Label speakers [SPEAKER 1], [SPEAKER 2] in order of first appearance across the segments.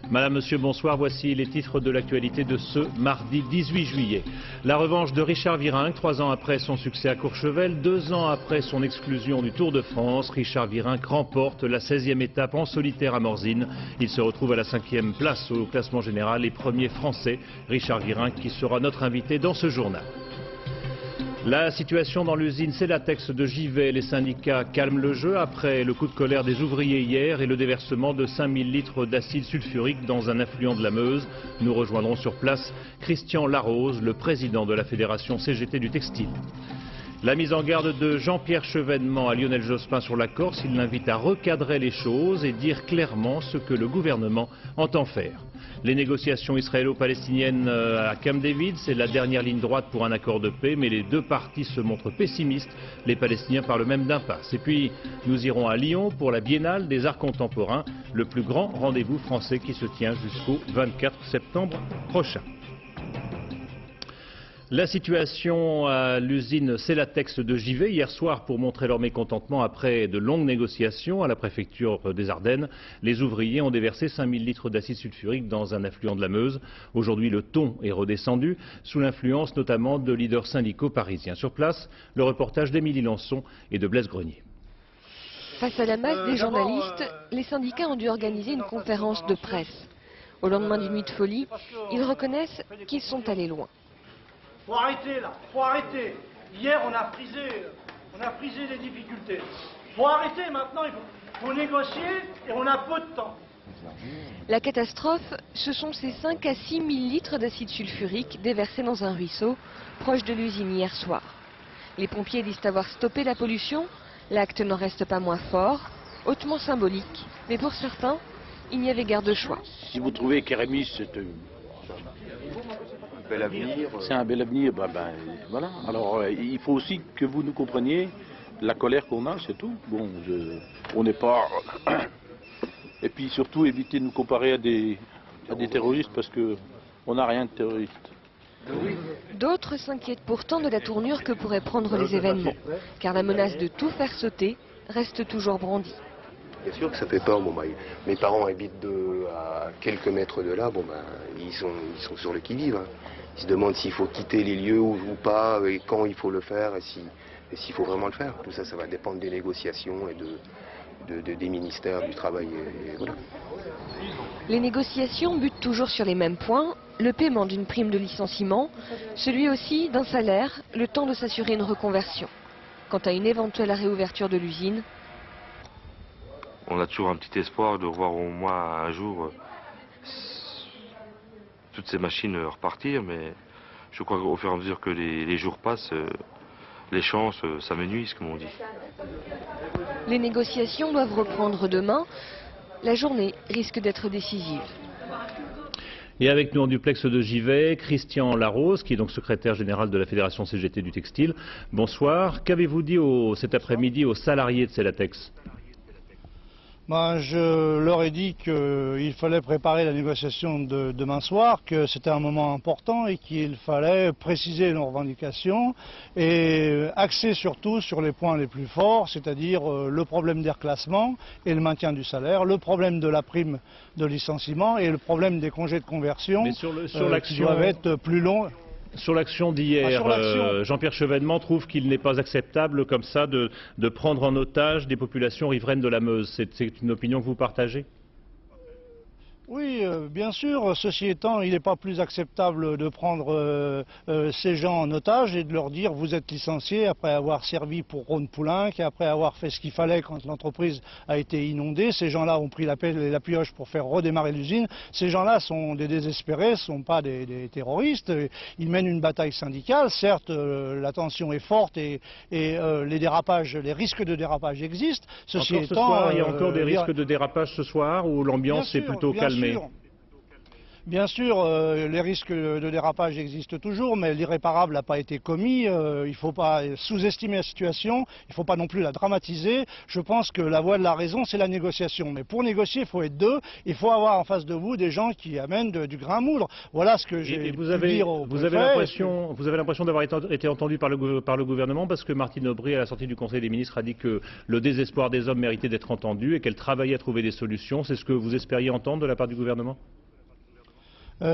[SPEAKER 1] Madame, Monsieur, bonsoir. Voici les titres de l'actualité de ce mardi 18 juillet. La revanche de Richard Virenque, 3 ans après son succès à Courchevel, 2 ans après son exclusion du Tour de France. Richard Virenque remporte la 16e étape en solitaire à Morzine. Il se retrouve à la 5e place au classement général et premier français. Richard Virenque qui sera notre invité dans ce journal. La situation dans l'usine Celatex de Givet, les syndicats calment le jeu après le coup de colère des ouvriers hier et le déversement de 5000 litres d'acide sulfurique dans un affluent de la Meuse. Nous rejoindrons sur place Christian Larose, le président de la fédération CGT du textile. La mise en garde de Jean-Pierre Chevènement à Lionel Jospin sur la Corse, il l'invite à recadrer les choses et dire clairement ce que le gouvernement entend faire. Les négociations israélo-palestiniennes à Camp David, c'est la dernière ligne droite pour un accord de paix, mais les deux parties se montrent pessimistes. Les Palestiniens parlent même d'impasse. Et puis, nous irons à Lyon pour la Biennale des Arts Contemporains, le plus grand rendez-vous français qui se tient jusqu'au 24 septembre prochain. La situation à l'usine Celatex de Givet hier soir pour montrer leur mécontentement après de longues négociations à la préfecture des Ardennes. Les ouvriers ont déversé 5000 litres d'acide sulfurique dans un affluent de la Meuse. Aujourd'hui, le ton est redescendu sous l'influence notamment de leaders syndicaux parisiens. Sur place, le reportage d'Émilie Lançon et de Blaise Grenier.
[SPEAKER 2] Face à la masse des journalistes, les syndicats ont dû organiser une conférence de presse. Au lendemain d'une nuit de folie, ils reconnaissent qu'ils sont allés loin.
[SPEAKER 3] Faut arrêter là, faut arrêter. Hier on a frisé les difficultés. Faut arrêter maintenant, il faut négocier et on a peu de temps.
[SPEAKER 2] La catastrophe, ce sont ces 5 à 6 000 litres d'acide sulfurique déversés dans un ruisseau proche de l'usine hier soir. Les pompiers disent avoir stoppé la pollution. L'acte n'en reste pas moins fort, hautement symbolique, mais pour certains, il n'y avait guère de choix.
[SPEAKER 4] Si vous trouvez qu'Érémis, c'est un bel avenir, voilà. Alors il faut aussi que vous nous compreniez la colère qu'on a, c'est tout. Bon, on n'est pas... Et puis surtout éviter de nous comparer à des terroristes parce qu'on n'a rien de terroriste.
[SPEAKER 2] D'autres s'inquiètent pourtant de la tournure que pourraient prendre les événements, car la menace de tout faire sauter reste toujours brandie.
[SPEAKER 5] Bien sûr que ça fait peur. Mes parents habitent à quelques mètres de là. Ils sont sur le qui-vive. Ils se demandent s'il faut quitter les lieux ou pas, et quand il faut le faire, et s'il faut vraiment le faire. Tout ça, ça va dépendre des négociations et des ministères du travail. Et voilà.
[SPEAKER 2] Les négociations butent toujours sur les mêmes points. Le paiement d'une prime de licenciement, celui aussi d'un salaire, le temps de s'assurer une reconversion. Quant à une éventuelle réouverture de l'usine,
[SPEAKER 6] on a toujours un petit espoir de voir au moins un jour toutes ces machines repartir, mais je crois qu'au fur et à mesure que les jours passent, les chances s'amenuisent, comme on dit.
[SPEAKER 2] Les négociations doivent reprendre demain. La journée risque d'être décisive.
[SPEAKER 1] Et avec nous en duplex de Givet, Christian Larose, qui est donc secrétaire général de la Fédération CGT du textile. Bonsoir. Qu'avez-vous dit cet après-midi aux salariés de Celatex ?
[SPEAKER 3] Je leur ai dit qu'il fallait préparer la négociation de demain soir, que c'était un moment important et qu'il fallait préciser nos revendications et axer surtout sur les points les plus forts, c'est-à-dire le problème des reclassements et le maintien du salaire, le problème de la prime de licenciement et le problème des congés de conversion qui doivent être plus longs.
[SPEAKER 1] Sur l'action d'hier, Jean-Pierre Chevènement trouve qu'il n'est pas acceptable comme ça de prendre en otage des populations riveraines de la Meuse. C'est une opinion que vous partagez ?
[SPEAKER 3] Oui, bien sûr. Ceci étant, il n'est pas plus acceptable de prendre ces gens en otage et de leur dire vous êtes licenciés après avoir servi pour Rhône-Poulenc et après avoir fait ce qu'il fallait quand l'entreprise a été inondée. Ces gens-là ont pris la pioche pour faire redémarrer l'usine. Ces gens-là sont des désespérés, ce ne sont pas des terroristes. Ils mènent une bataille syndicale. Certes, la tension est forte et les risques de dérapage existent. Ceci étant,
[SPEAKER 1] il y a encore des risques de dérapage ce soir où l'ambiance est plutôt calme.
[SPEAKER 3] Bien sûr, les risques de dérapage existent toujours, mais l'irréparable n'a pas été commis. Il ne faut pas sous-estimer la situation, il ne faut pas non plus la dramatiser. Je pense que la voie de la raison, c'est la négociation. Mais pour négocier, il faut être deux. Il faut avoir en face de vous des gens qui amènent du grain à moudre. Voilà ce que j'ai pu dire au préfet.
[SPEAKER 1] Vous avez l'impression d'avoir été entendu par le gouvernement, parce que Martine Aubry, à la sortie du Conseil des ministres, a dit que le désespoir des hommes méritait d'être entendu et qu'elle travaillait à trouver des solutions. C'est ce que vous espériez entendre de la part du gouvernement ?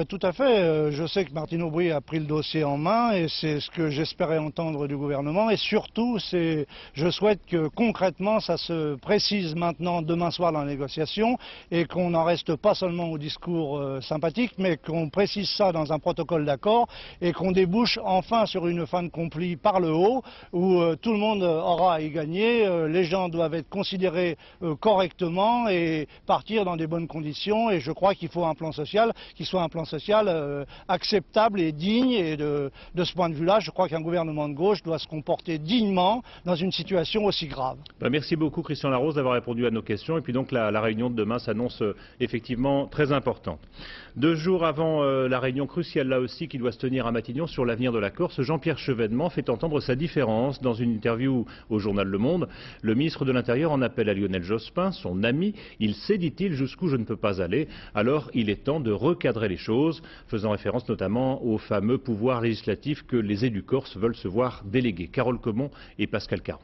[SPEAKER 3] Tout à fait. Je sais que Martine Aubry a pris le dossier en main et c'est ce que j'espérais entendre du gouvernement. Et surtout, je souhaite que concrètement, ça se précise maintenant demain soir dans la négociation et qu'on n'en reste pas seulement au discours sympathique, mais qu'on précise ça dans un protocole d'accord et qu'on débouche enfin sur une fin de conflit par le haut où tout le monde aura à y gagner. Les gens doivent être considérés correctement et partir dans des bonnes conditions. Et je crois qu'il faut un plan social qui soit un plan social acceptable et digne, et de ce point de vue-là, je crois qu'un gouvernement de gauche doit se comporter dignement dans une situation aussi grave.
[SPEAKER 1] Merci beaucoup Christian Larose d'avoir répondu à nos questions, et puis donc la réunion de demain s'annonce effectivement très importante. 2 jours avant la réunion cruciale là aussi qui doit se tenir à Matignon sur l'avenir de la Corse, Jean-Pierre Chevènement fait entendre sa différence dans une interview au journal Le Monde. Le ministre de l'Intérieur en appelle à Lionel Jospin, son ami. Il sait, dit-il, jusqu'où je ne peux pas aller. Alors il est temps de recadrer les choses, faisant référence notamment au fameux pouvoir législatif que les élus corses veulent se voir déléguer. Carole Comon et Pascal Caron.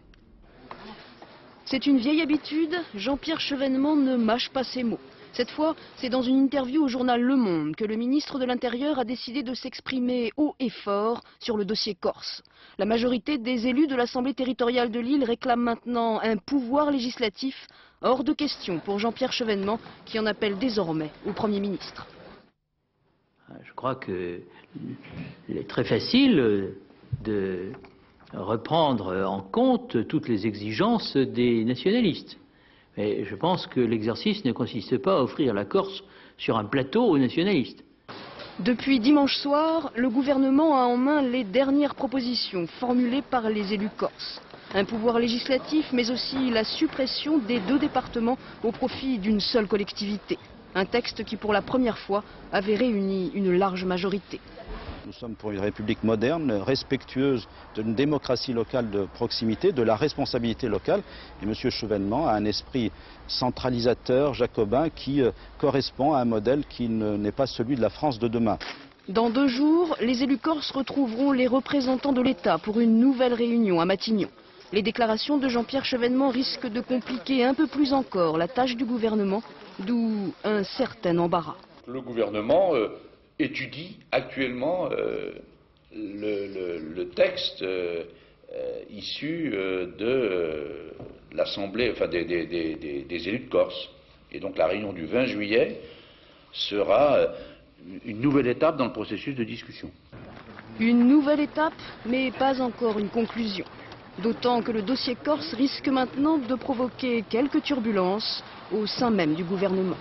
[SPEAKER 7] C'est une vieille habitude, Jean-Pierre Chevènement ne mâche pas ses mots. Cette fois, c'est dans une interview au journal Le Monde que le ministre de l'Intérieur a décidé de s'exprimer haut et fort sur le dossier corse. La majorité des élus de l'Assemblée territoriale de l'île réclament maintenant un pouvoir législatif hors de question pour Jean-Pierre Chevènement, qui en appelle désormais au Premier ministre.
[SPEAKER 8] Je crois qu'il est très facile de reprendre en compte toutes les exigences des nationalistes. Mais je pense que l'exercice ne consiste pas à offrir la Corse sur un plateau aux nationalistes.
[SPEAKER 7] Depuis dimanche soir, le gouvernement a en main les dernières propositions formulées par les élus corses. Un pouvoir législatif, mais aussi la suppression des 2 départements au profit d'une seule collectivité. Un texte qui, pour la première fois, avait réuni une large majorité.
[SPEAKER 9] Nous sommes pour une république moderne, respectueuse d'une démocratie locale de proximité, de la responsabilité locale. Et M. Chevènement a un esprit centralisateur, jacobin, qui correspond à un modèle qui n'est pas celui de la France de demain.
[SPEAKER 7] Dans 2 jours, les élus corses retrouveront les représentants de l'État pour une nouvelle réunion à Matignon. Les déclarations de Jean-Pierre Chevènement risquent de compliquer un peu plus encore la tâche du gouvernement, d'où un certain embarras.
[SPEAKER 10] Le gouvernement étudie actuellement le texte issu de l'Assemblée, enfin des élus de Corse. Et donc la réunion du 20 juillet sera une nouvelle étape dans le processus de discussion.
[SPEAKER 7] Une nouvelle étape, mais pas encore une conclusion. D'autant que le dossier corse risque maintenant de provoquer quelques turbulences au sein même du gouvernement.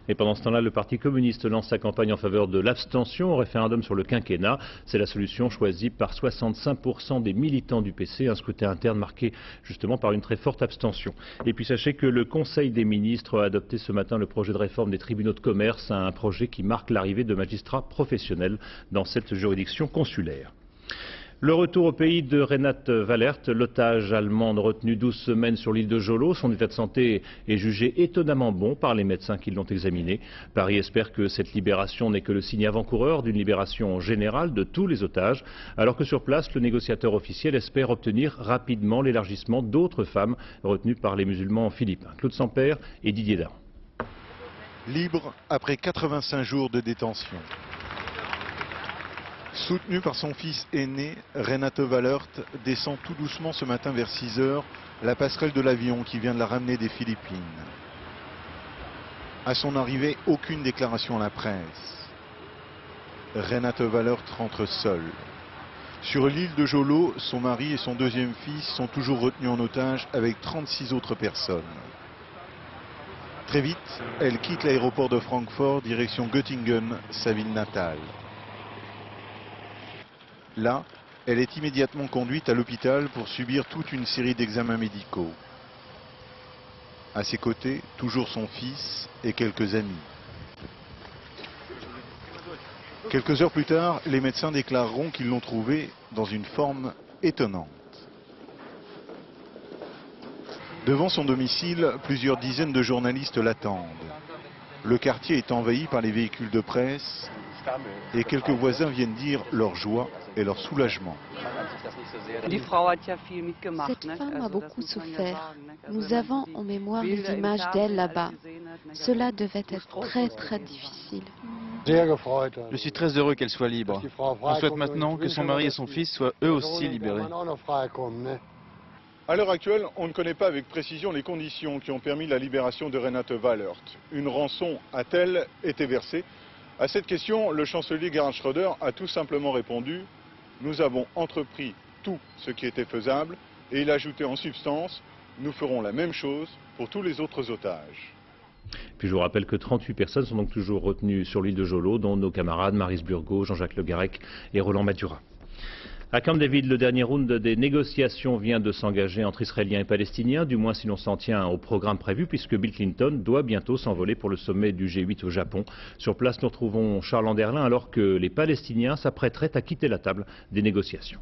[SPEAKER 1] Et pendant ce temps-là, le Parti communiste lance sa campagne en faveur de l'abstention au référendum sur le quinquennat. C'est la solution choisie par 65% des militants du PC, un scrutin interne marqué justement par une très forte abstention. Et puis sachez que le Conseil des ministres a adopté ce matin le projet de réforme des tribunaux de commerce, un projet qui marque l'arrivée de magistrats professionnels dans cette juridiction consulaire. Le retour au pays de Renate Wallert, l'otage allemande retenue 12 semaines sur l'île de Jolo. Son état de santé est jugé étonnamment bon par les médecins qui l'ont examiné. Paris espère que cette libération n'est que le signe avant-coureur d'une libération générale de tous les otages, alors que sur place, le négociateur officiel espère obtenir rapidement l'élargissement d'autres femmes retenues par les musulmans philippins. Claude Sampère et Didier Dahan.
[SPEAKER 11] Libre après 85 jours de détention. Soutenue par son fils aîné, Renate Wallert descend tout doucement ce matin vers 6 h la passerelle de l'avion qui vient de la ramener des Philippines. À son arrivée, aucune déclaration à la presse. Renate Wallert rentre seule. Sur l'île de Jolo, son mari et son 2e fils sont toujours retenus en otage avec 36 autres personnes. Très vite, elle quitte l'aéroport de Francfort, direction Göttingen, sa ville natale. Là, elle est immédiatement conduite à l'hôpital pour subir toute une série d'examens médicaux. À ses côtés, toujours son fils et quelques amis. Quelques heures plus tard, les médecins déclareront qu'ils l'ont trouvé dans une forme étonnante. Devant son domicile, plusieurs dizaines de journalistes l'attendent. Le quartier est envahi par les véhicules de presse et quelques voisins viennent dire leur joie et leur soulagement.
[SPEAKER 12] Cette femme a beaucoup souffert. Nous avons en mémoire les images d'elle là-bas. Cela devait être très difficile.
[SPEAKER 13] Je suis très heureux qu'elle soit libre. On souhaite maintenant que son mari et son fils soient eux aussi libérés.
[SPEAKER 11] À l'heure actuelle, on ne connaît pas avec précision les conditions qui ont permis la libération de Renate Wallert. Une rançon a-t-elle été versée? À cette question, le chancelier Gerhard Schröder a tout simplement répondu « Nous avons entrepris tout ce qui était faisable » et il a ajouté en substance « Nous ferons la même chose pour tous les autres otages ».
[SPEAKER 1] Puis je vous rappelle que 38 personnes sont donc toujours retenues sur l'île de Jolo, dont nos camarades Maryse Burgot, Jean-Jacques Le Garec et Roland Madurat. À Camp David, le dernier round des négociations vient de s'engager entre Israéliens et Palestiniens, du moins si l'on s'en tient au programme prévu, puisque Bill Clinton doit bientôt s'envoler pour le sommet du G8 au Japon. Sur place, nous retrouvons Charles Anderlin, alors que les Palestiniens s'apprêteraient à quitter la table des négociations.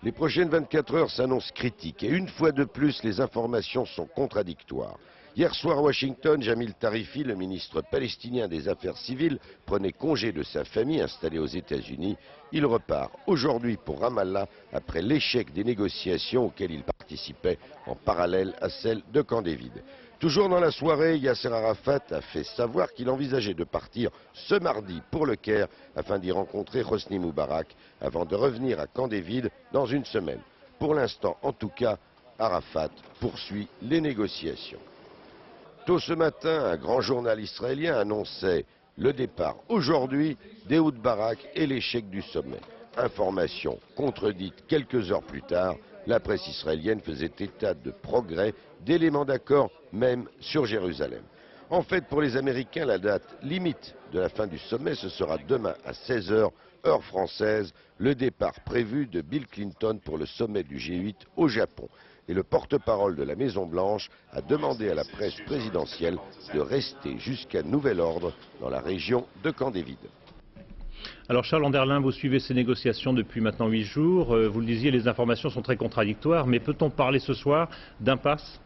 [SPEAKER 14] Les prochaines 24 heures s'annoncent critiques et une fois de plus, les informations sont contradictoires. Hier soir à Washington, Jamil Tarifi, le ministre palestinien des Affaires civiles, prenait congé de sa famille installée aux États-Unis. Il repart aujourd'hui pour Ramallah après l'échec des négociations auxquelles il participait en parallèle à celles de Camp David. Toujours dans la soirée, Yasser Arafat a fait savoir qu'il envisageait de partir ce mardi pour le Caire afin d'y rencontrer Hosni Moubarak avant de revenir à Camp David dans une semaine. Pour l'instant, en tout cas, Arafat poursuit les négociations. Tôt ce matin, un grand journal israélien annonçait le départ aujourd'hui d'Ehud Barak et l'échec du sommet. Information contredite quelques heures plus tard, la presse israélienne faisait état de progrès, d'éléments d'accord même sur Jérusalem. En fait, pour les Américains, la date limite de la fin du sommet, ce sera demain à 16 h, heure française, le départ prévu de Bill Clinton pour le sommet du G8 au Japon. Et le porte-parole de la Maison-Blanche a demandé à la presse présidentielle de rester jusqu'à nouvel ordre dans la région de Camp David.
[SPEAKER 1] Alors Charles Anderlin, vous suivez ces négociations depuis maintenant 8 jours. Vous le disiez, les informations sont très contradictoires, mais peut-on parler ce soir d'impasse ?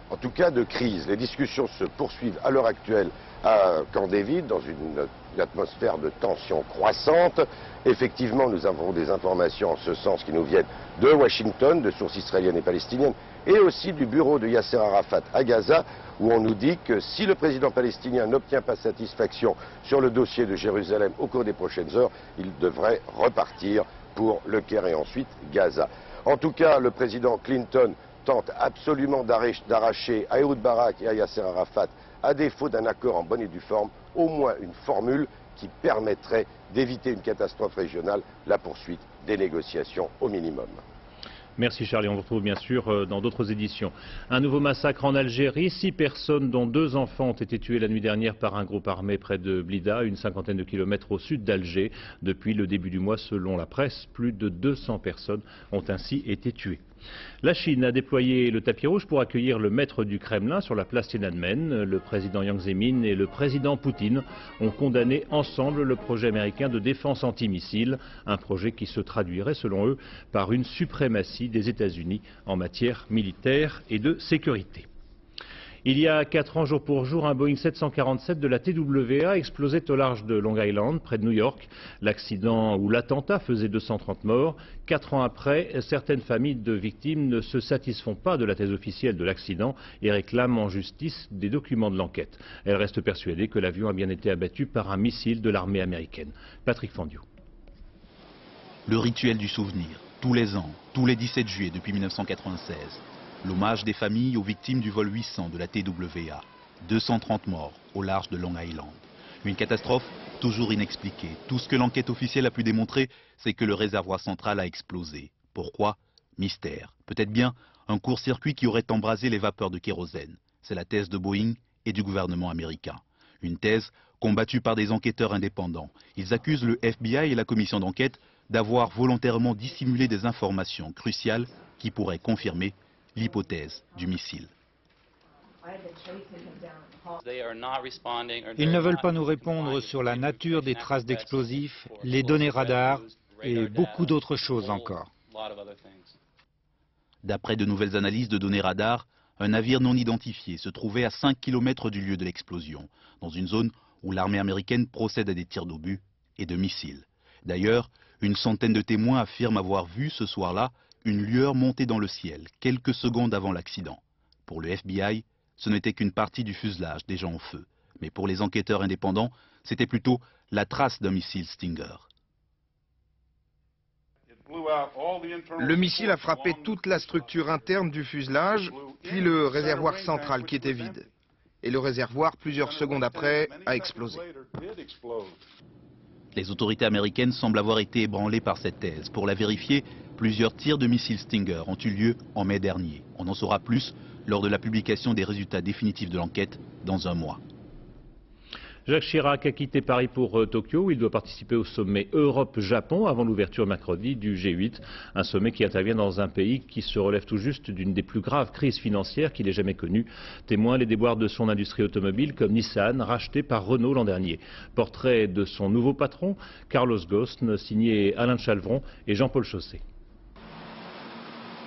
[SPEAKER 14] En tout cas, de crise. Les discussions se poursuivent à l'heure actuelle à Camp David, dans une atmosphère de tension croissante. Effectivement, nous avons des informations en ce sens qui nous viennent de Washington, de sources israéliennes et palestiniennes, et aussi du bureau de Yasser Arafat à Gaza, où on nous dit que si le président palestinien n'obtient pas satisfaction sur le dossier de Jérusalem au cours des prochaines heures, il devrait repartir pour le Caire et ensuite Gaza. En tout cas, le président Clinton tente absolument d'arracher à Ehud Barak et à Yasser Arafat, à défaut d'un accord en bonne et due forme, au moins une formule qui permettrait d'éviter une catastrophe régionale, la poursuite des négociations au minimum.
[SPEAKER 1] Merci Charles, et on vous retrouve bien sûr dans d'autres éditions. Un nouveau massacre en Algérie, 6 personnes dont 2 enfants ont été tués la nuit dernière par un groupe armé près de Blida, une cinquantaine de kilomètres au sud d'Alger. Depuis le début du mois, selon la presse, plus de 200 personnes ont ainsi été tuées. La Chine a déployé le tapis rouge pour accueillir le maître du Kremlin sur la place Tiananmen. Le président Jiang Zemin et le président Poutine ont condamné ensemble le projet américain de défense antimissile, un projet qui se traduirait selon eux par une suprématie des États-Unis en matière militaire et de sécurité. Il y a 4 ans, jour pour jour, un Boeing 747 de la TWA explosait au large de Long Island, près de New York. L'accident ou l'attentat faisait 230 morts. 4 ans après, certaines familles de victimes ne se satisfont pas de la thèse officielle de l'accident et réclament en justice des documents de l'enquête. Elles restent persuadées que l'avion a bien été abattu par un missile de l'armée américaine. Patrick Fandiou.
[SPEAKER 15] Le rituel du souvenir, tous les ans, tous les 17 juillet depuis 1996. L'hommage des familles aux victimes du vol 800 de la TWA. 230 morts au large de Long Island. Une catastrophe toujours inexpliquée. Tout ce que l'enquête officielle a pu démontrer, c'est que le réservoir central a explosé. Pourquoi? Mystère. Peut-être bien un court-circuit qui aurait embrasé les vapeurs de kérosène. C'est la thèse de Boeing et du gouvernement américain. Une thèse combattue par des enquêteurs indépendants. Ils accusent le FBI et la commission d'enquête d'avoir volontairement dissimulé des informations cruciales qui pourraient confirmer l'hypothèse du missile.
[SPEAKER 16] Ils ne veulent pas nous répondre sur la nature des traces d'explosifs, les données radar et beaucoup d'autres choses encore.
[SPEAKER 15] D'après de nouvelles analyses de données radar, un navire non identifié se trouvait à 5 km du lieu de l'explosion, dans une zone où l'armée américaine procède à des tirs d'obus et de missiles. D'ailleurs, une centaine de témoins affirment avoir vu ce soir-là une lueur monter dans le ciel, quelques secondes avant l'accident. Pour le FBI, ce n'était qu'une partie du fuselage déjà en feu. Mais pour les enquêteurs indépendants, c'était plutôt la trace d'un missile Stinger.
[SPEAKER 17] Le missile a frappé toute la structure interne du fuselage, puis le réservoir central qui était vide. Et le réservoir, plusieurs secondes après, a explosé.
[SPEAKER 15] Les autorités américaines semblent avoir été ébranlées par cette thèse. Pour la vérifier, plusieurs tirs de missiles Stinger ont eu lieu en mai dernier. On en saura plus lors de la publication des résultats définitifs de l'enquête dans un mois.
[SPEAKER 1] Jacques Chirac a quitté Paris pour Tokyo, où il doit participer au sommet Europe-Japon avant l'ouverture mercredi du G8. Un sommet qui intervient dans un pays qui se relève tout juste d'une des plus graves crises financières qu'il ait jamais connues. Témoin les déboires de son industrie automobile comme Nissan, racheté par Renault l'an dernier. Portrait de son nouveau patron, Carlos Ghosn, signé Alain Chalvron et Jean-Paul Chausset.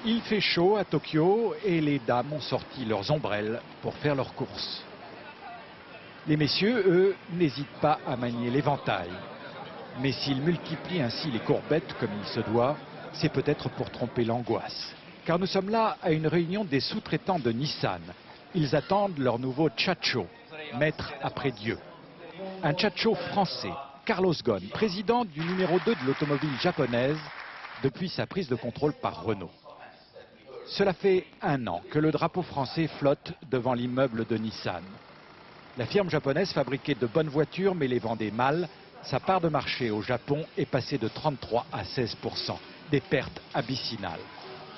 [SPEAKER 18] Il fait chaud à Tokyo et les dames ont sorti leurs ombrelles pour faire leurs courses. Les messieurs, eux, n'hésitent pas à manier l'éventail. Mais s'ils multiplient ainsi les courbettes comme il se doit, c'est peut-être pour tromper l'angoisse. Car nous sommes là à une réunion des sous-traitants de Nissan. Ils attendent leur nouveau Chacho, maître après Dieu. Un Chacho français, Carlos Ghosn, président du numéro 2 de l'automobile japonaise depuis sa prise de contrôle par Renault. Cela fait 1 an que le drapeau français flotte devant l'immeuble de Nissan. La firme japonaise fabriquait de bonnes voitures mais les vendait mal. Sa part de marché au Japon est passée de 33 à 16%, des pertes abyssinales.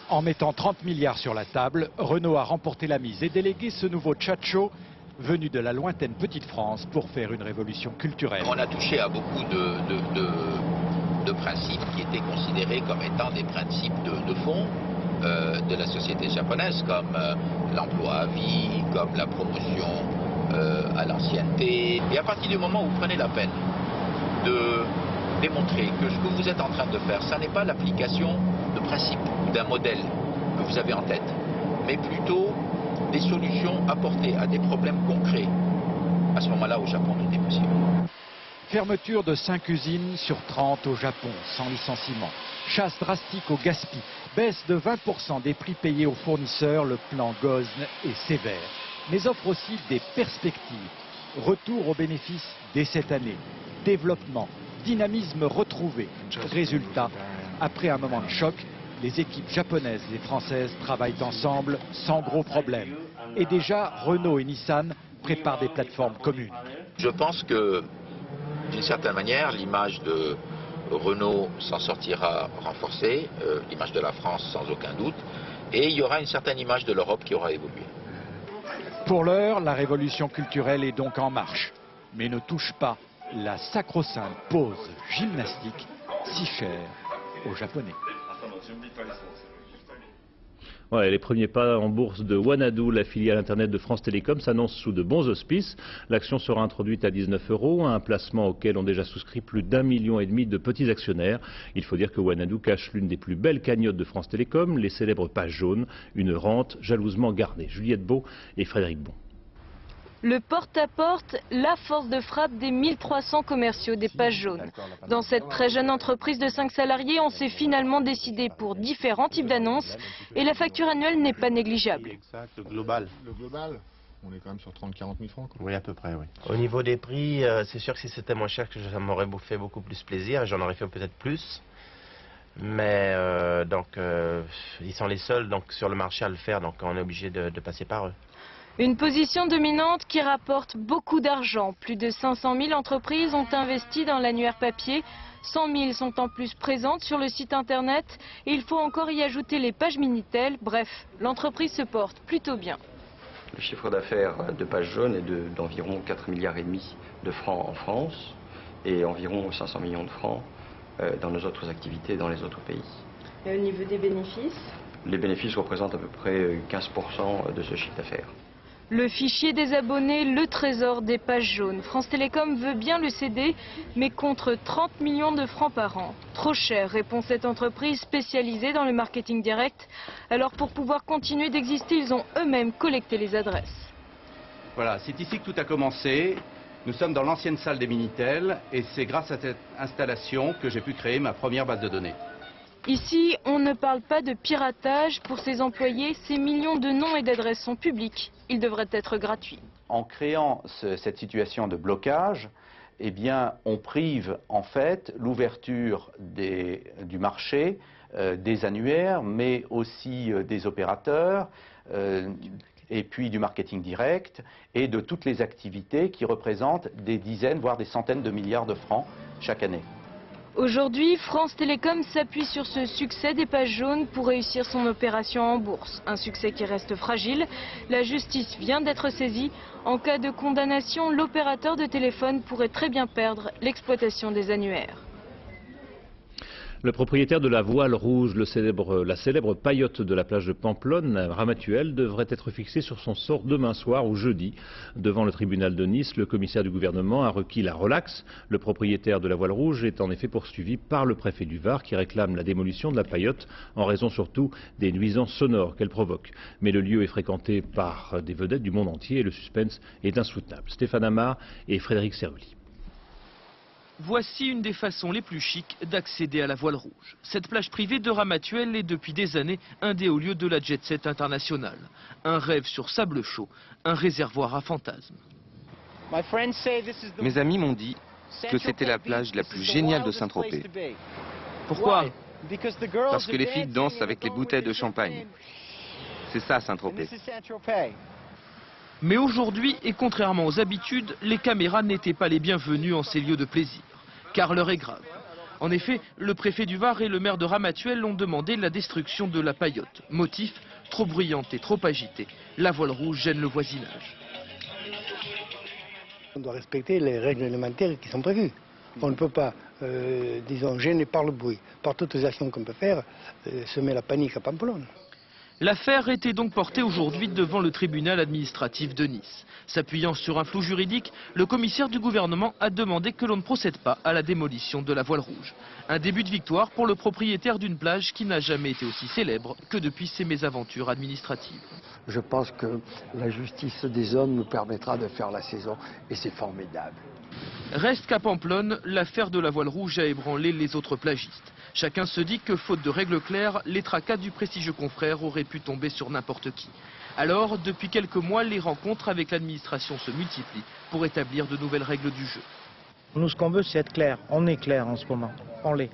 [SPEAKER 18] En mettant 30 milliards sur la table, Renault a remporté la mise et délégué ce nouveau Chacho venu de la lointaine petite France pour faire une révolution culturelle.
[SPEAKER 19] On a touché à beaucoup de principes qui étaient considérés comme étant des principes de fond de la société japonaise, comme l'emploi à vie, comme la promotion à l'ancienneté. Et à partir du moment où vous prenez la peine de démontrer que ce que vous êtes en train de faire, ça n'est pas l'application de principe d'un modèle que vous avez en tête, mais plutôt des solutions apportées à des problèmes concrets. À ce moment-là, au Japon, tout est possible.
[SPEAKER 18] Fermeture de 5 usines sur 30 au Japon, sans licenciement. Chasse drastique au gaspillage. Baisse de 20% des prix payés aux fournisseurs, le plan Ghosn est sévère. Mais offre aussi des perspectives. Retour aux bénéfices dès cette année. Développement, dynamisme retrouvé. Résultat, après un moment de choc, les équipes japonaises et françaises travaillent ensemble sans gros problèmes. Et déjà, Renault et Nissan préparent des plateformes communes.
[SPEAKER 19] Je pense que, d'une certaine manière, l'image de Renault s'en sortira renforcée, l'image de la France sans aucun doute, et il y aura une certaine image de l'Europe qui aura évolué.
[SPEAKER 18] Pour l'heure, la révolution culturelle est donc en marche, mais ne touche pas la sacro-sainte pause gymnastique si chère aux Japonais.
[SPEAKER 1] Ouais, les premiers pas en bourse de Wanadoo, la filiale internet de France Télécom, s'annoncent sous de bons auspices. L'action sera introduite à 19 €, un placement auquel ont déjà souscrit plus d'1,5 million de petits actionnaires. Il faut dire que Wanadoo cache l'une des plus belles cagnottes de France Télécom, les célèbres pages jaunes, une rente jalousement gardée. Juliette Beau et Frédéric Bon.
[SPEAKER 20] Le porte-à-porte, la force de frappe des 1300 commerciaux des pages jaunes. Dans cette très jeune entreprise de 5 salariés, on s'est finalement décidé pour différents types d'annonces et la facture annuelle n'est pas négligeable.
[SPEAKER 21] Le global.
[SPEAKER 22] Le global, on est quand même sur 30-40 000 francs.
[SPEAKER 21] Oui, à peu près, oui. Au niveau des prix, c'est sûr que si c'était moins cher, que ça m'aurait fait beaucoup plus plaisir. J'en aurais fait peut-être plus. Mais ils sont les seuls sur le marché à le faire, donc on est obligé de passer par eux.
[SPEAKER 20] Une position dominante qui rapporte beaucoup d'argent. Plus de 500 000 entreprises ont investi dans l'annuaire papier. 100 000 sont en plus présentes sur le site internet. Et il faut encore y ajouter les pages Minitel. Bref, l'entreprise se porte plutôt bien.
[SPEAKER 23] Le chiffre d'affaires de Pages Jaunes est d'environ 4,5 milliards de francs en France et environ 500 millions de francs dans nos autres activités dans les autres pays.
[SPEAKER 20] Et au niveau des bénéfices ?
[SPEAKER 23] Les bénéfices représentent à peu près 15% de ce chiffre d'affaires.
[SPEAKER 20] Le fichier des abonnés, le trésor des pages jaunes. France Télécom veut bien le céder, mais contre 30 millions de francs par an. Trop cher, répond cette entreprise spécialisée dans le marketing direct. Alors pour pouvoir continuer d'exister, ils ont eux-mêmes collecté les adresses.
[SPEAKER 4] Voilà, c'est ici que tout a commencé. Nous sommes dans l'ancienne salle des Minitel et c'est grâce à cette installation que j'ai pu créer ma première base de données.
[SPEAKER 20] Ici, on ne parle pas de piratage. Pour ces employés, ces millions de noms et d'adresses sont publics. Ils devraient être gratuits.
[SPEAKER 5] En créant cette situation de blocage, eh bien, on prive en fait l'ouverture du marché, des annuaires, mais aussi des opérateurs, et puis du marketing direct, et de toutes les activités qui représentent des dizaines, voire des centaines de milliards de francs chaque année.
[SPEAKER 20] Aujourd'hui, France Télécom s'appuie sur ce succès des pages jaunes pour réussir son opération en bourse. Un succès qui reste fragile. La justice vient d'être saisie. En cas de condamnation, l'opérateur de téléphone pourrait très bien perdre l'exploitation des annuaires.
[SPEAKER 1] Le propriétaire de la Voile Rouge, la célèbre paillote de la plage de Pamplonne, Ramatuelle, devrait être fixé sur son sort demain soir ou jeudi. Devant le tribunal de Nice, le commissaire du gouvernement a requis la relaxe. Le propriétaire de la Voile Rouge est en effet poursuivi par le préfet du Var qui réclame la démolition de la paillote en raison surtout des nuisances sonores qu'elle provoque. Mais le lieu est fréquenté par des vedettes du monde entier et le suspense est insoutenable. Stéphane Amar et Frédéric Servely.
[SPEAKER 6] Voici une des façons les plus chics d'accéder à la Voile Rouge. Cette plage privée de Ramatuelle est depuis des années un des hauts lieux de la jet-set internationale. Un rêve sur sable chaud, un réservoir à fantasmes.
[SPEAKER 24] Mes amis m'ont dit que c'était la plage la plus géniale de Saint-Tropez.
[SPEAKER 6] Pourquoi?
[SPEAKER 24] Parce que les filles dansent avec les bouteilles de champagne. C'est ça Saint-Tropez.
[SPEAKER 6] Mais aujourd'hui, et contrairement aux habitudes, les caméras n'étaient pas les bienvenues en ces lieux de plaisir. Car l'heure est grave. En effet, le préfet du Var et le maire de Ramatuelle ont demandé la destruction de la paillote. Motif, trop bruyante et trop agitée. La Voile Rouge gêne le voisinage.
[SPEAKER 25] On doit respecter les règles élémentaires qui sont prévues. On ne peut pas, disons, gêner par le bruit, par toutes les actions qu'on peut faire, semer la panique à Pamplonne.
[SPEAKER 6] L'affaire était donc portée aujourd'hui devant le tribunal administratif de Nice. S'appuyant sur un flou juridique, le commissaire du gouvernement a demandé que l'on ne procède pas à la démolition de la Voile Rouge. Un début de victoire pour le propriétaire d'une plage qui n'a jamais été aussi célèbre que depuis ses mésaventures administratives.
[SPEAKER 26] Je pense que la justice des hommes nous permettra de faire la saison et c'est formidable.
[SPEAKER 6] Reste qu'à Pamplonne, l'affaire de la Voile Rouge a ébranlé les autres plagistes. Chacun se dit que, faute de règles claires, les tracas du prestigieux confrère auraient pu tomber sur n'importe qui. Alors, depuis quelques mois, les rencontres avec l'administration se multiplient pour établir de nouvelles règles du jeu.
[SPEAKER 27] Nous, ce qu'on veut, c'est être clair. On est clair en ce moment. On l'est.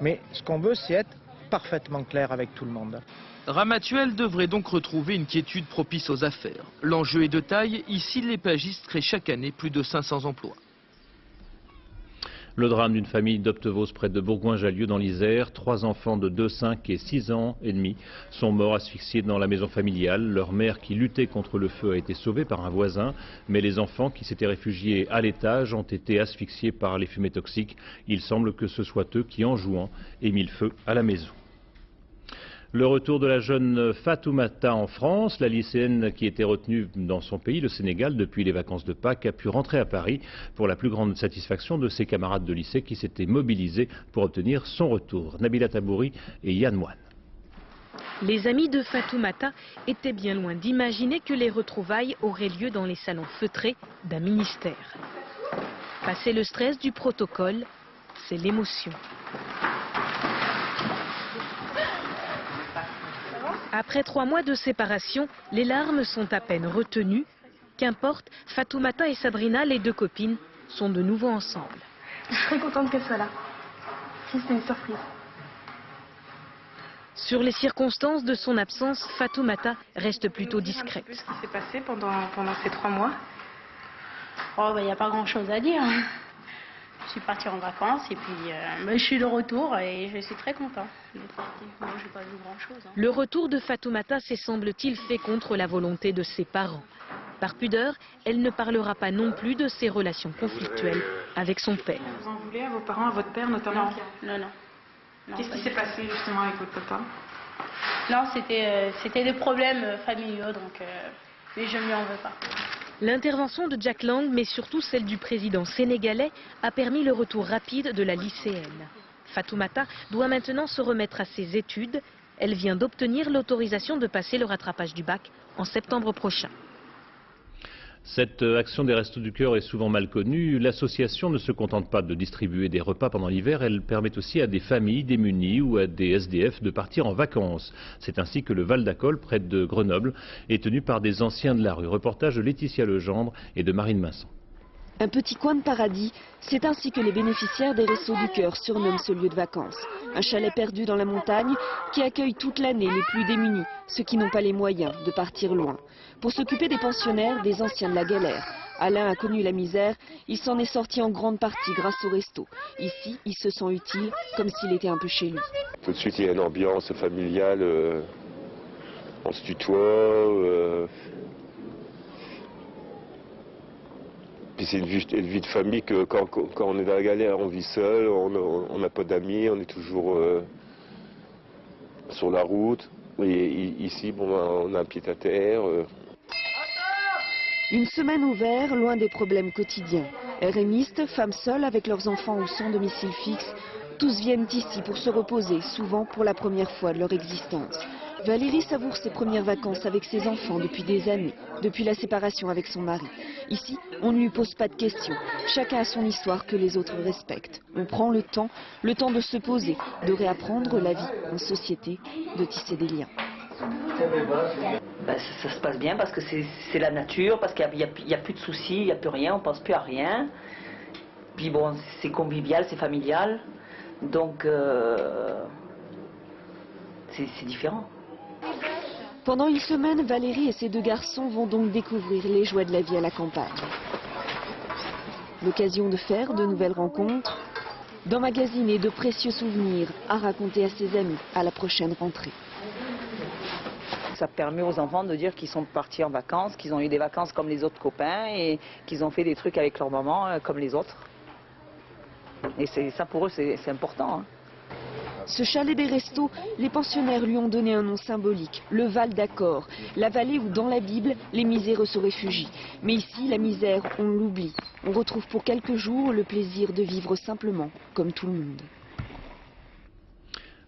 [SPEAKER 27] Mais ce qu'on veut, c'est être parfaitement clair avec tout le monde.
[SPEAKER 6] Ramatuelle devrait donc retrouver une quiétude propice aux affaires. L'enjeu est de taille. Ici, les pagistes créent chaque année plus de 500 emplois.
[SPEAKER 1] Le drame d'une famille d'Optevos près de Bourgoin-Jallieu dans l'Isère. 3 enfants de 2, 5 et 6 ans et demi sont morts asphyxiés dans la maison familiale. Leur mère qui luttait contre le feu a été sauvée par un voisin, mais les enfants qui s'étaient réfugiés à l'étage ont été asphyxiés par les fumées toxiques. Il semble que ce soit eux qui, en jouant, aient mis le feu à la maison. Le retour de la jeune Fatoumata en France, la lycéenne qui était retenue dans son pays, le Sénégal, depuis les vacances de Pâques, a pu rentrer à Paris pour la plus grande satisfaction de ses camarades de lycée qui s'étaient mobilisés pour obtenir son retour. Nabila Tabouri et Yann Moine.
[SPEAKER 28] Les amis de Fatoumata étaient bien loin d'imaginer que les retrouvailles auraient lieu dans les salons feutrés d'un ministère. Passé le stress du protocole, c'est l'émotion. Après 3 mois de séparation, les larmes sont à peine retenues. Qu'importe, Fatoumata et Sabrina, les 2 copines, sont de nouveau ensemble.
[SPEAKER 29] Je suis très contente qu'elle soit là. Si c'était une surprise.
[SPEAKER 28] Sur les circonstances de son absence, Fatoumata reste plutôt discrète.
[SPEAKER 29] Ce qui s'est passé pendant ces 3 mois. Oh, il n'y a pas grand-chose à dire. Je suis partie en vacances et puis je suis de retour et je suis très contente. Moi, j'ai pas vu grand-chose.
[SPEAKER 28] Le retour de Fatoumata s'est, semble-t-il, fait contre la volonté de ses parents. Par pudeur, elle ne parlera pas non plus de ses relations conflictuelles avec son père.
[SPEAKER 29] Vous en voulez à vos parents, à votre père notamment? Non. Qu'est-ce qui s'est passé justement avec votre papa? Non, c'était des problèmes familiaux, donc mais je ne lui en veux pas.
[SPEAKER 28] L'intervention de Jack Lang, mais surtout celle du président sénégalais, a permis le retour rapide de la lycéenne. Fatoumata doit maintenant se remettre à ses études. Elle vient d'obtenir l'autorisation de passer le rattrapage du bac en septembre prochain.
[SPEAKER 1] Cette action des Restos du Cœur est souvent mal connue. L'association ne se contente pas de distribuer des repas pendant l'hiver, elle permet aussi à des familles démunies ou à des SDF de partir en vacances. C'est ainsi que le Val d'Acol, près de Grenoble, est tenu par des anciens de la rue. Reportage de Laetitia Legendre et de Marine Minson.
[SPEAKER 2] Un petit coin de paradis, c'est ainsi que les bénéficiaires des Restos du Cœur surnomment ce lieu de vacances. Un chalet perdu dans la montagne qui accueille toute l'année les plus démunis, ceux qui n'ont pas les moyens de partir loin. Pour s'occuper des pensionnaires, des anciens de la galère. Alain a connu la misère, il s'en est sorti en grande partie grâce au resto. Ici, il se sent utile, comme s'il était un peu chez lui.
[SPEAKER 3] Tout de suite, il y a une ambiance familiale, on se tutoie. Puis c'est une vie de famille que quand on est dans la galère, on vit seul, on n'a pas d'amis, on est toujours sur la route. Et ici, bon, on a un pied à terre.
[SPEAKER 2] Une semaine au vert, loin des problèmes quotidiens. RMistes, femmes seules avec leurs enfants ou sans domicile fixe, tous viennent ici pour se reposer, souvent pour la première fois de leur existence. Valérie savoure ses premières vacances avec ses enfants depuis des années, depuis la séparation avec son mari. Ici, on ne lui pose pas de questions. Chacun a son histoire que les autres respectent. On prend le temps de se poser, de réapprendre la vie en société, de tisser des liens.
[SPEAKER 7] Ça se passe bien parce que c'est la nature, parce qu'il n'y a plus de soucis, il n'y a plus rien, on ne pense plus à rien. Puis bon, c'est convivial, c'est familial, donc c'est différent.
[SPEAKER 2] Pendant une semaine, Valérie et ses deux garçons vont donc découvrir les joies de la vie à la campagne. L'occasion de faire de nouvelles rencontres, d'emmagasiner de précieux souvenirs à raconter à ses amis à la prochaine rentrée.
[SPEAKER 7] Ça permet aux enfants de dire qu'ils sont partis en vacances, qu'ils ont eu des vacances comme les autres copains et qu'ils ont fait des trucs avec leur maman comme les autres. Et ça pour eux c'est important. Hein.
[SPEAKER 2] Ce chalet des restos, les pensionnaires lui ont donné un nom symbolique, le Val d'Acor, la vallée où dans la Bible, les miséreux se réfugient. Mais ici, la misère, on l'oublie. On retrouve pour quelques jours le plaisir de vivre simplement, comme tout le monde.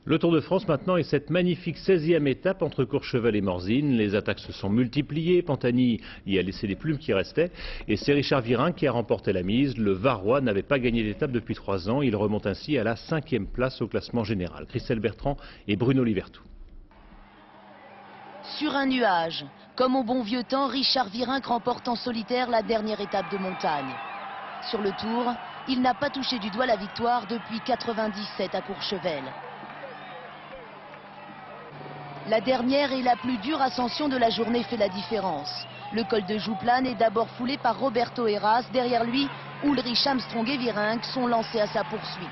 [SPEAKER 1] Le Tour de France maintenant est cette magnifique 16e étape entre Courchevel et Morzine. Les attaques se sont multipliées, Pantani y a laissé les plumes qui restaient et c'est Richard Virin qui a remporté la mise. Le Varois n'avait pas gagné d'étape depuis 3 ans, il remonte ainsi à la 5e place au classement général. Christelle Bertrand et Bruno Libertou.
[SPEAKER 8] Sur un nuage, comme au bon vieux temps, Richard Virin remporte en solitaire la dernière étape de montagne. Sur le Tour, il n'a pas touché du doigt la victoire depuis 97 à Courchevel. La dernière et la plus dure ascension de la journée fait la différence. Le col de Jouplane est d'abord foulé par Roberto Heras. Derrière lui, Ulrich Armstrong et Virenque sont lancés à sa poursuite.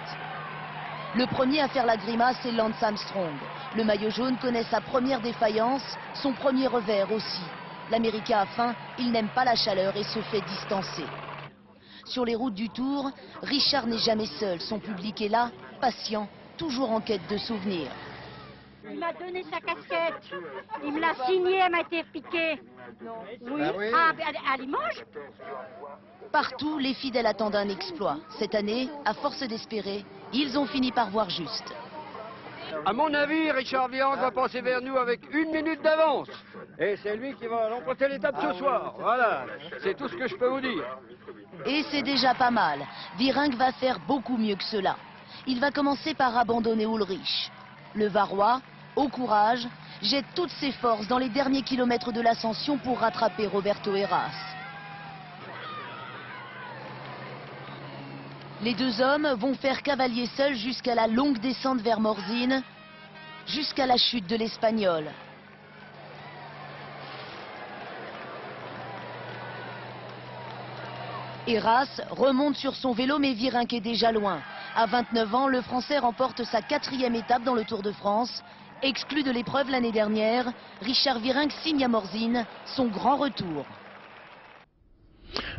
[SPEAKER 8] Le premier à faire la grimace est Lance Armstrong. Le maillot jaune connaît sa première défaillance, son premier revers aussi. L'Américain a faim, il n'aime pas la chaleur et se fait distancer. Sur les routes du Tour, Richard n'est jamais seul. Son public est là, patient, toujours en quête de souvenirs.
[SPEAKER 9] Il m'a donné sa casquette, il me l'a signée, elle m'a été piquée. Oui, à Limoges.
[SPEAKER 8] Partout, les fidèles attendent un exploit. Cette année, à force d'espérer, ils ont fini par voir juste.
[SPEAKER 10] À mon avis, Richard Virenque va passer vers nous avec 1 minute d'avance. Et c'est lui qui va remporter l'étape ce soir. Voilà, c'est tout ce que je peux vous dire.
[SPEAKER 8] Et c'est déjà pas mal. Virenque va faire beaucoup mieux que cela. Il va commencer par abandonner Ulrich. Le Varois, au courage, jette toutes ses forces dans les derniers kilomètres de l'ascension pour rattraper Roberto Heras. Les deux hommes vont faire cavalier seul jusqu'à la longue descente vers Morzine, jusqu'à la chute de l'Espagnol. Heras remonte sur son vélo mais Virenque est déjà loin. À 29 ans, le Français remporte sa 4e étape dans le Tour de France. Exclu de l'épreuve l'année dernière, Richard Virenque signe à Morzine son grand retour.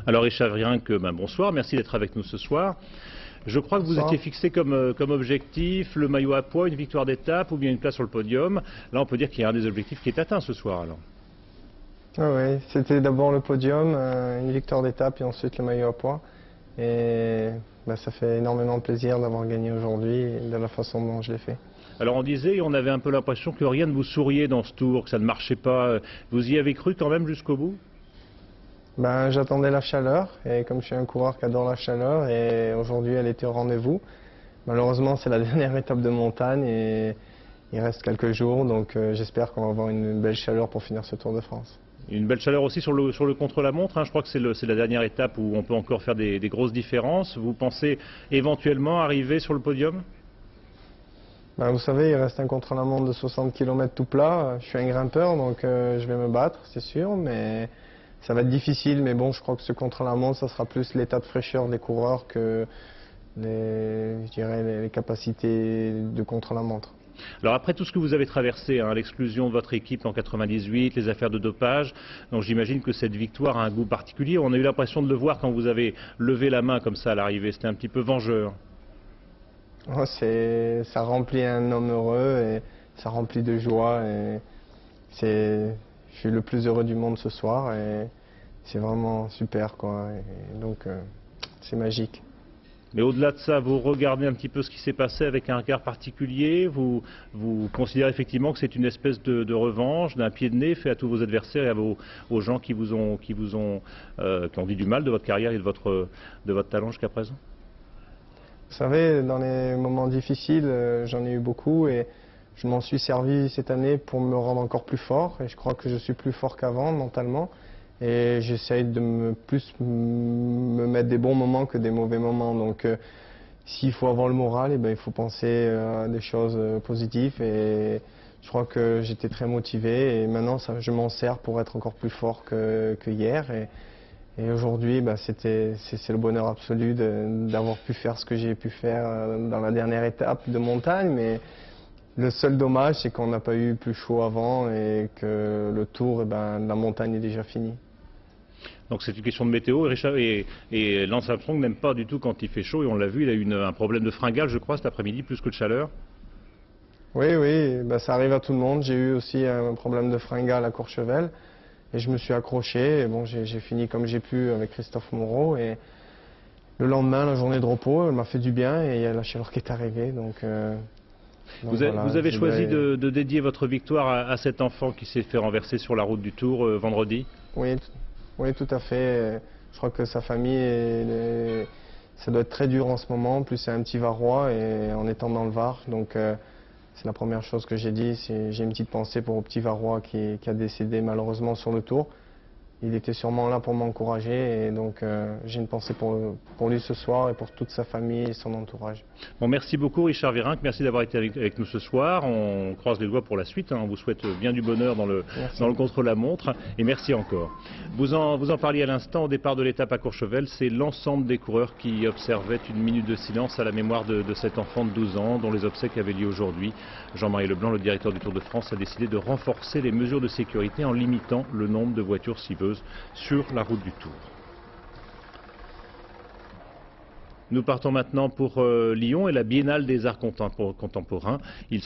[SPEAKER 1] Alors Richard Virenque, bonsoir, merci d'être avec nous ce soir. Je crois que vous étiez fixé comme objectif le maillot à poids, une victoire d'étape ou bien une place sur le podium. Là on peut dire qu'il y a un des objectifs qui est atteint ce soir alors.
[SPEAKER 11] Ah oui, c'était d'abord le podium, une victoire d'étape et ensuite le maillot à poids. Et ça fait énormément plaisir d'avoir gagné aujourd'hui et de la façon dont je l'ai fait.
[SPEAKER 1] Alors on disait, on avait un peu l'impression que rien ne vous souriait dans ce tour, que ça ne marchait pas. Vous y avez cru quand même jusqu'au bout?
[SPEAKER 11] J'attendais la chaleur et comme je suis un coureur qui adore la chaleur et aujourd'hui elle était au rendez-vous. Malheureusement c'est la dernière étape de montagne et il reste quelques jours donc j'espère qu'on va avoir une belle chaleur pour finir ce Tour de France.
[SPEAKER 1] Une belle chaleur aussi sur le contre-la-montre, hein. Je crois que c'est la dernière étape où on peut encore faire des grosses différences. Vous pensez éventuellement arriver sur le podium?
[SPEAKER 11] Vous savez, il reste un contre-la-montre de 60 km tout plat. Je suis un grimpeur donc je vais me battre, c'est sûr, mais ça va être difficile. Mais bon, je crois que ce contre-la-montre, ça sera plus l'état de fraîcheur des coureurs que les capacités de contre-la-montre.
[SPEAKER 1] Alors après tout ce que vous avez traversé, hein, l'exclusion de votre équipe en 98, les affaires de dopage, donc j'imagine que cette victoire a un goût particulier. On a eu l'impression de le voir quand vous avez levé la main comme ça à l'arrivée, c'était un petit peu vengeur.
[SPEAKER 11] Oh, ça remplit un homme heureux et ça remplit de joie. Et je suis le plus heureux du monde ce soir et c'est vraiment super, quoi. Et donc c'est magique.
[SPEAKER 1] Mais au-delà de ça, vous regardez un petit peu ce qui s'est passé avec un regard particulier. Vous considérez effectivement que c'est une espèce de revanche, d'un pied de nez fait à tous vos adversaires et aux gens qui ont dit du mal de votre carrière et de votre talent jusqu'à présent?
[SPEAKER 11] Vous savez, dans les moments difficiles, j'en ai eu beaucoup et je m'en suis servi cette année pour me rendre encore plus fort. Et je crois que je suis plus fort qu'avant mentalement. Et j'essaye de plus me mettre des bons moments que des mauvais moments. Donc s'il faut avoir le moral, il faut penser à des choses positives. Et je crois que j'étais très motivé et maintenant je m'en sers pour être encore plus fort que hier. Et aujourd'hui, c'est le bonheur absolu d'avoir pu faire ce que j'ai pu faire dans la dernière étape de montagne. Mais le seul dommage, c'est qu'on n'a pas eu plus chaud avant et que le tour, la montagne est déjà fini.
[SPEAKER 1] Donc c'est une question de météo et Lance Armstrong n'aime pas du tout quand il fait chaud et on l'a vu, il a eu un problème de fringale je crois cet après-midi plus que de chaleur.
[SPEAKER 11] Oui, ça arrive à tout le monde. J'ai eu aussi un problème de fringale à Courchevel et je me suis accroché. Et bon, j'ai fini comme j'ai pu avec Christophe Moreau et le lendemain, la journée de repos, elle m'a fait du bien et il y a la chaleur qui est arrivée.
[SPEAKER 1] Vous avez choisi de dédier votre victoire à cet enfant qui s'est fait renverser sur la route du Tour vendredi?
[SPEAKER 11] Oui, tout à fait. Je crois que sa famille, ça doit être très dur en ce moment. En plus, c'est un petit Varois et en étant dans le Var. Donc, c'est la première chose que j'ai dit. J'ai une petite pensée pour le petit Varois qui a décédé malheureusement sur le Tour. Il était sûrement là pour m'encourager et donc j'ai une pensée pour lui ce soir et pour toute sa famille et son entourage.
[SPEAKER 1] Bon, merci beaucoup Richard Virenque, merci d'avoir été avec nous ce soir. On croise les doigts pour la suite, hein. On vous souhaite bien du bonheur dans le contre-la-montre et merci encore. Vous en parliez à l'instant au départ de l'étape à Courchevel, c'est l'ensemble des coureurs qui observaient une minute de silence à la mémoire de cet enfant de 12 ans dont les obsèques avaient lieu aujourd'hui. Jean-Marie Leblanc, le directeur du Tour de France, a décidé de renforcer les mesures de sécurité en limitant le nombre de voitures civeuses sur la route du Tour. Nous partons maintenant pour Lyon et la Biennale des Arts Contemporains. Elle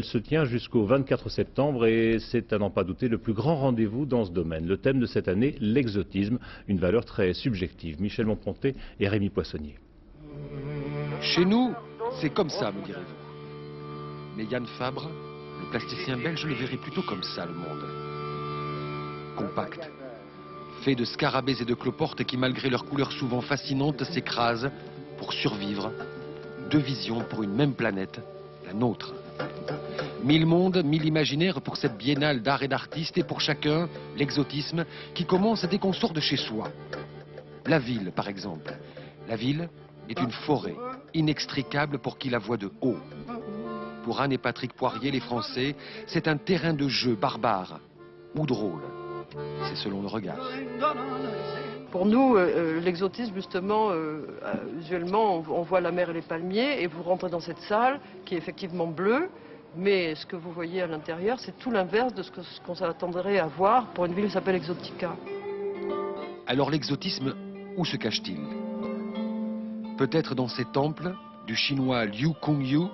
[SPEAKER 1] se tient jusqu'au 24 septembre et c'est à n'en pas douter le plus grand rendez-vous dans ce domaine. Le thème de cette année, l'exotisme, une valeur très subjective. Michel Monponté et Rémi Poissonnier.
[SPEAKER 12] Chez nous, c'est comme ça, me direz-vous. Mais Yann Fabre, le plasticien belge, le verrait plutôt comme ça, le monde. Compact. Fait de scarabées et de cloportes qui, malgré leurs couleurs souvent fascinantes, s'écrasent pour survivre. Deux visions pour une même planète, la nôtre. 1000 mondes, 1000 imaginaires pour cette biennale d'art et d'artistes et pour chacun, l'exotisme qui commence dès qu'on sort de chez soi. La ville, par exemple. La ville est une forêt, inextricable pour qui la voit de haut. Pour Anne et Patrick Poirier, les Français, c'est un terrain de jeu barbare ou drôle. C'est selon le regard.
[SPEAKER 13] Pour nous, l'exotisme, justement, usuellement, on voit la mer et les palmiers, et vous rentrez dans cette salle qui est effectivement bleue, mais ce que vous voyez à l'intérieur, c'est tout l'inverse de ce qu'on s'attendrait à voir pour une ville qui s'appelle Exotica.
[SPEAKER 12] Alors l'exotisme, où se cache-t-il? Peut-être dans ces temples du chinois Liu Kongyu,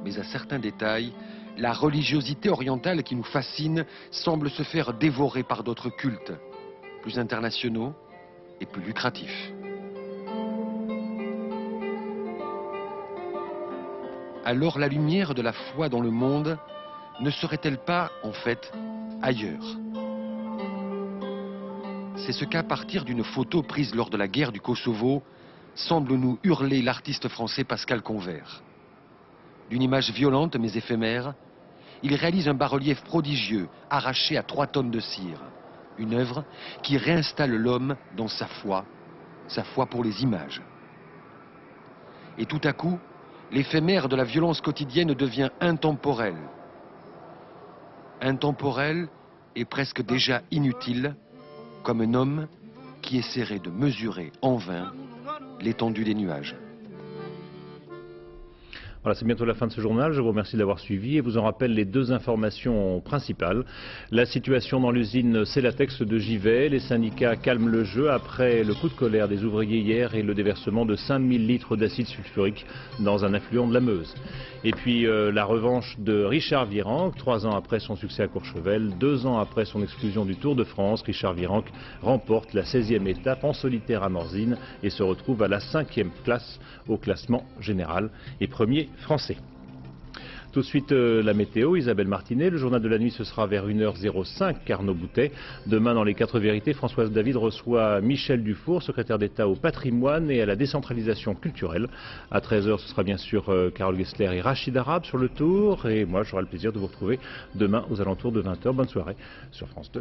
[SPEAKER 12] mais à certains détails, La religiosité orientale qui nous fascine semble se faire dévorer par d'autres cultes, plus internationaux et plus lucratifs. Alors la lumière de la foi dans le monde ne serait-elle pas, en fait, ailleurs? C'est ce qu'à partir d'une photo prise lors de la guerre du Kosovo, semble nous hurler l'artiste français Pascal Convert. D'une image violente mais éphémère, il réalise un bas-relief prodigieux, arraché à 3 tonnes de cire. Une œuvre qui réinstalle l'homme dans sa foi pour les images. Et tout à coup, l'éphémère de la violence quotidienne devient intemporel. Intemporel et presque déjà inutile, comme un homme qui essaierait de mesurer en vain l'étendue des nuages.
[SPEAKER 1] Voilà, c'est bientôt la fin de ce journal. Je vous remercie d'avoir suivi et vous en rappelle les 2 informations principales. La situation dans l'usine Celatex de Givet. Les syndicats calment le jeu après le coup de colère des ouvriers hier et le déversement de 5000 litres d'acide sulfurique dans un affluent de la Meuse. Et puis la revanche de Richard Virenque, 3 ans après son succès à Courchevel, 2 ans après son exclusion du Tour de France. Richard Virenque remporte la 16e étape en solitaire à Morzine et se retrouve à la 5e place au classement général et premier français. Tout de suite la météo, Isabelle Martinet. Le journal de la nuit, ce sera vers 1h05, Arnaud Boutet. Demain, dans les 4 vérités, Françoise David reçoit Michel Dufour, secrétaire d'État au patrimoine et à la décentralisation culturelle. À 13h, ce sera bien sûr Carole Gessler et Rachid Arabe sur le tour. Et moi, j'aurai le plaisir de vous retrouver demain aux alentours de 20h. Bonne soirée sur France 2.